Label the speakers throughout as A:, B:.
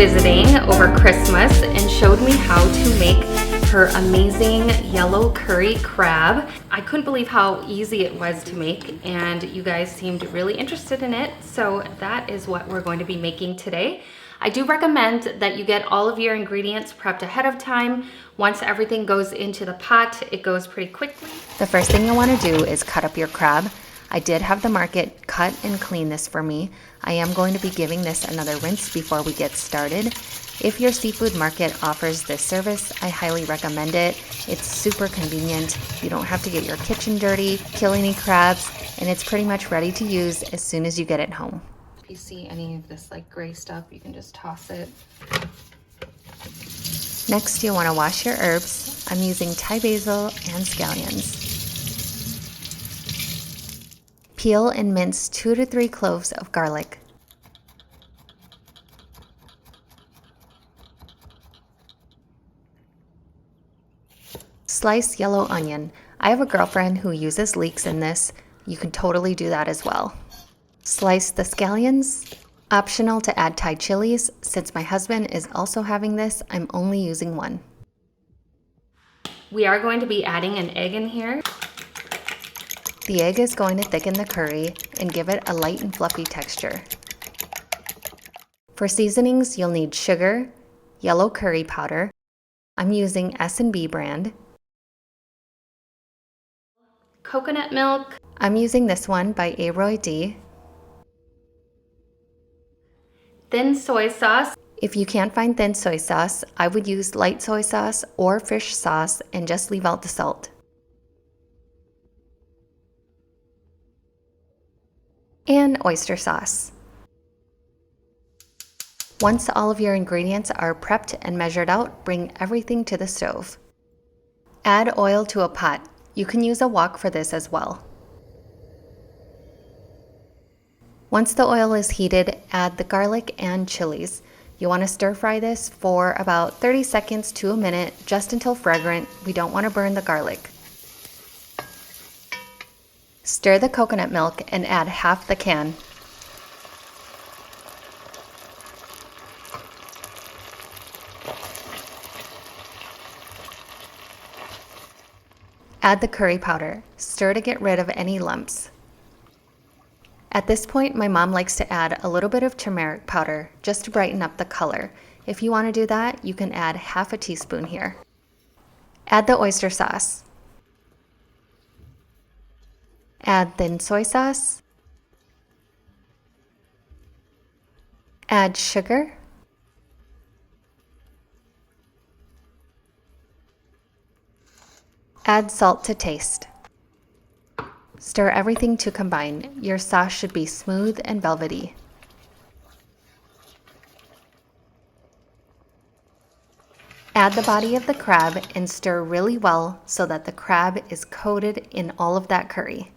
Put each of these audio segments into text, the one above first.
A: visiting over Christmas and showed me how to make her amazing yellow curry crab. I couldn't believe how easy it was to make, and you guys seemed really interested in it, so that is what we're going to be making today. I do recommend that you get all of your ingredients prepped ahead of time. Once everything goes into the pot, it goes pretty quickly. The first thing you'll want to do is cut up your crab. I did have the market cut and clean this for me. I am going to be giving this another rinse before we get started. If your seafood market offers this service, I highly recommend it. It's super convenient. You don't have to get your kitchen dirty, kill any crabs, and it's pretty much ready to use as soon as you get it home. If you see any of this like gray stuff, you can just toss it. Next, you'll want to wash your herbs. I'm using Thai basil and scallions. Peel and mince 2 to 3 cloves of garlic. Slice yellow onion. I have a girlfriend who uses leeks in this. You can totally do that as well. Slice the scallions. Optional to add Thai chilies. Since my husband is also having this, I'm only using 1. We are going to be adding an egg in here. The egg is going to thicken the curry and give it a light and fluffy texture. For seasonings, you'll need sugar, yellow curry powder. I'm using S&B brand. Coconut milk. I'm using this one by Aroy D. Thin soy sauce. If you can't find thin soy sauce, I would use light soy sauce or fish sauce and just leave out the salt. And oyster sauce. Once all of your ingredients are prepped and measured out, bring everything to the stove. Add oil to a pot. You can use a wok for this as well. Once the oil is heated, add the garlic and chilies. You want to stir fry this for about 30 seconds to a minute, just until fragrant. We don't want to burn the garlic. Stir the coconut milk and add half the can. Add the curry powder. Stir to get rid of any lumps. At this point, my mom likes to add a little bit of turmeric powder just to brighten up the color. If you want to do that, you can add half a teaspoon here. Add the oyster sauce. Add thin soy sauce. Add sugar. Add salt to taste. Stir everything to combine. Your sauce should be smooth and velvety. Add the body of the crab and stir really well so that the crab is coated in all of that curry.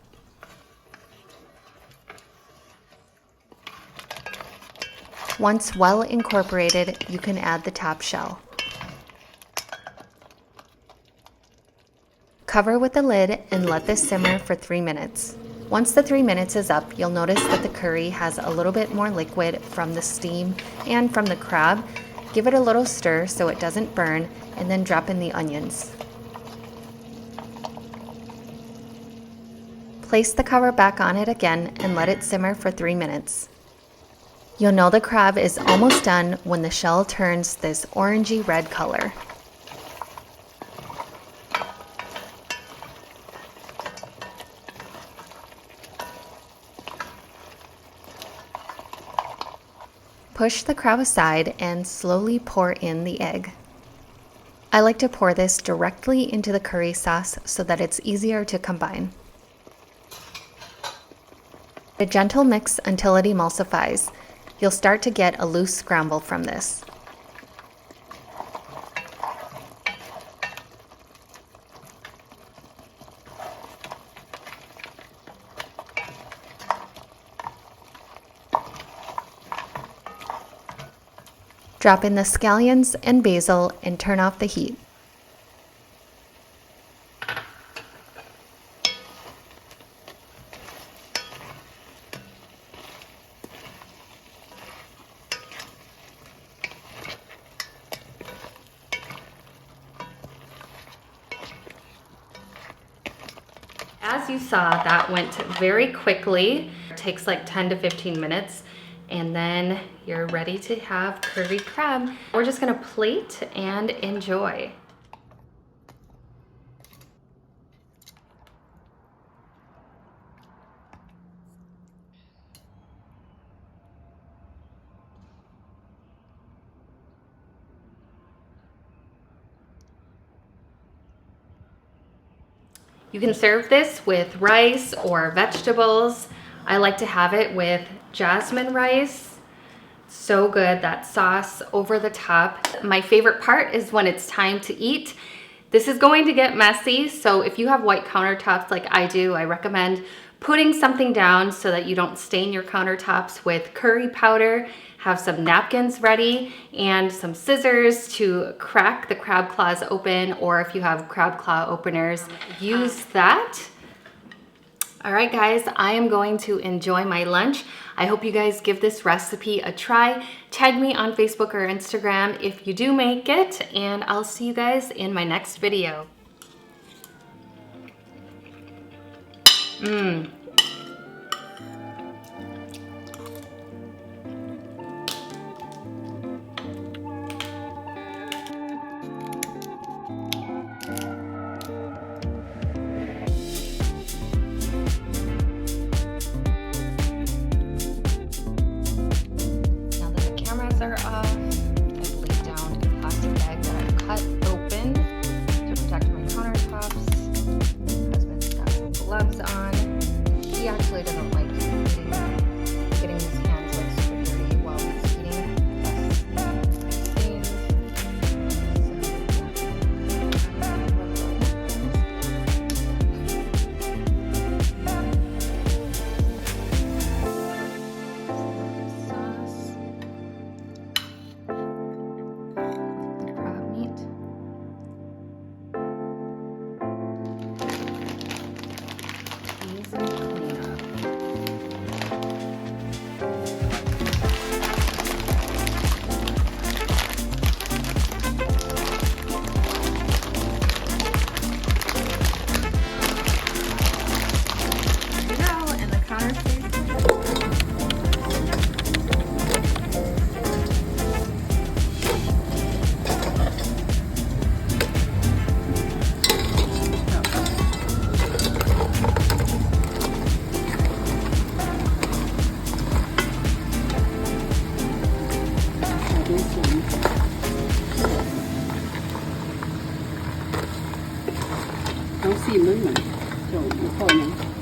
A: Once well incorporated, you can add the top shell. Cover with the lid and let this simmer for 3 minutes. Once the 3 minutes is up, you'll notice that the curry has a little bit more liquid from the steam and from the crab. Give it a little stir so it doesn't burn, and then drop in the onions. Place the cover back on it again and let it simmer for 3 minutes. You'll know the crab is almost done when the shell turns this orangey red color. Push the crab aside and slowly pour in the egg. I like to pour this directly into the curry sauce so that it's easier to combine. A gentle mix until it emulsifies. You'll start to get a loose scramble from this. Drop in the scallions and basil and turn off the heat. as you saw, that went very quickly. It takes like 10 to 15 minutes. And then you're ready to have curry crab. We're just gonna plate and enjoy. You can serve this with rice or vegetables. I like to have it with jasmine rice. So good, that sauce over the top. My favorite part is when it's time to eat. This is going to get messy, so if you have white countertops like I do, I recommend putting something down so that you don't stain your countertops with curry powder. Have some napkins ready and some scissors to crack the crab claws open, or if you have crab claw openers, use that. All right, guys, I am going to enjoy my lunch. I hope you guys give this recipe a try. Tag me on Facebook or Instagram if you do make it, and I'll see you guys in my next video. Are off. I've laid down a plastic bag that I've cut open to protect my countertops. My husband's got some gloves on. He actually doesn't like getting his hands like super dirty while he's eating.
B: Don't see movement. So,